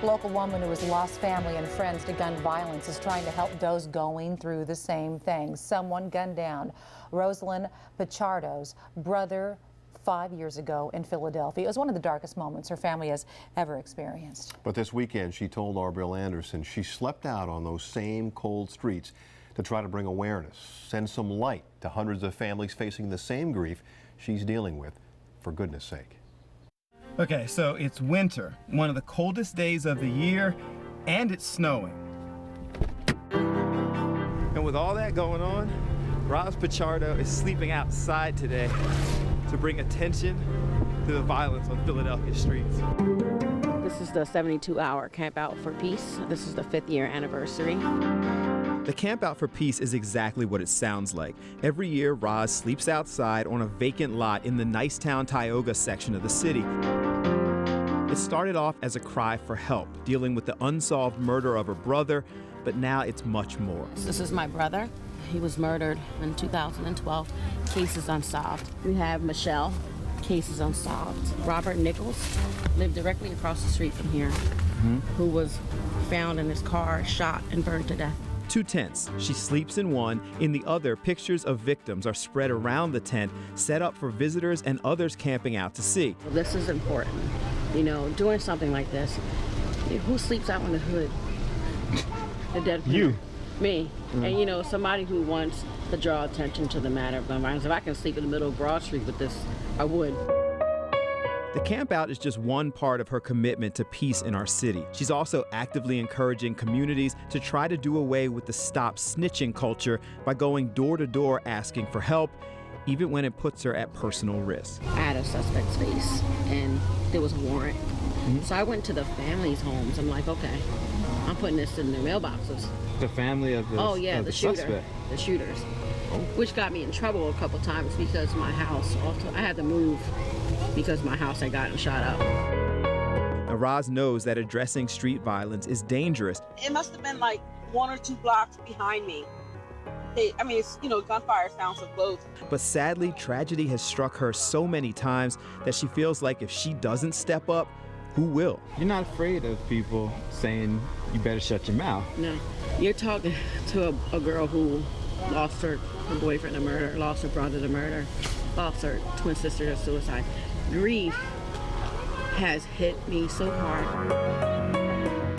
Local woman who has lost family and friends to gun violence is trying to help those going through the same thing. Someone gunned down Rosalind Pichardo's brother 5 years ago in Philadelphia. It was one of the darkest moments her family has ever experienced. But this weekend, she told our Bill Anderson she slept out on those same cold streets to try to bring awareness, send some light to hundreds of families facing the same grief she's dealing with, for goodness sake. Okay, so it's winter, one of the coldest days of the year, and it's snowing. And with all that going on, Ros Pichardo is sleeping outside today to bring attention to the violence on Philadelphia streets. This is the 72-hour Camp Out for Peace. This is the 5th year anniversary. The Camp Out for Peace is exactly what it sounds like. Every year, Roz sleeps outside on a vacant lot in the Nicetown, Tioga section of the city. It started off as a cry for help, dealing with the unsolved murder of her brother, but now it's much more. This is my brother. He was murdered in 2012. Case is unsolved. We have Michelle. Case is unsolved. Robert Nichols lived directly across the street from here, who was found in his car, shot and burned to death. 2 tents. She sleeps in one. In the other, pictures of victims are spread around the tent, set up for visitors and others camping out to see. This is important. You know, doing something like this, who sleeps out in the hood? The dead people. You. Me. And you know, somebody who wants to draw attention to the matter of gun violence. If I can sleep in the middle of Broad Street with this, I would. The Camp Out is just one part of her commitment to peace in our city. She's also actively encouraging communities to try to do away with the stop snitching culture by going door to door asking for help, even when it puts her at personal risk. I had a suspect's face and there was a warrant. So I went to the families' homes. I'm like, okay, I'm putting this in their mailboxes. The family of the the shooter, suspect. The shooters, which got me in trouble a couple times because my house, also, I had to move because my house had gotten shot up. Now, Roz knows that addressing street violence is dangerous. It must have been like 1 or 2 blocks behind me. I mean, it's, you know, gunfire sounds so close. But sadly, tragedy has struck her so many times that she feels like if she doesn't step up, who will? You're not afraid of people saying you better shut your mouth. No, you're talking to a girl who lost her boyfriend to murder, lost her brother to murder, lost her twin sister to suicide. Grief has hit me so hard.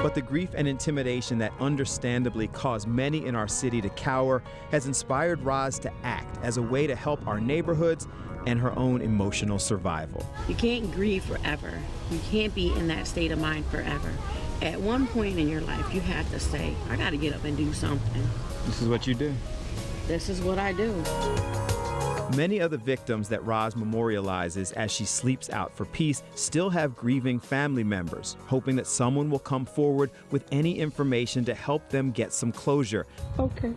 But the grief and intimidation that understandably cause many in our city to cower has inspired Roz to act as a way to help our neighborhoods and her own emotional survival. You can't grieve forever. You can't be in that state of mind forever. At one point in your life, you have to say, I gotta get up and do something. This is what you do. This is what I do. Many of the victims that Roz memorializes as she sleeps out for peace still have grieving family members, hoping that someone will come forward with any information to help them get some closure. Okay,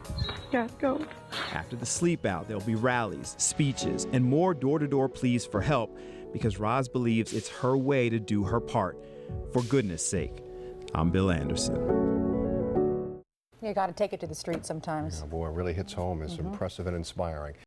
gotta go. After the sleep out, there'll be rallies, speeches, and more door-to-door pleas for help because Roz believes it's her way to do her part. For goodness sake, I'm Bill Anderson. You got to take it to the street sometimes. Yeah, boy, it really hits home. It's impressive and inspiring.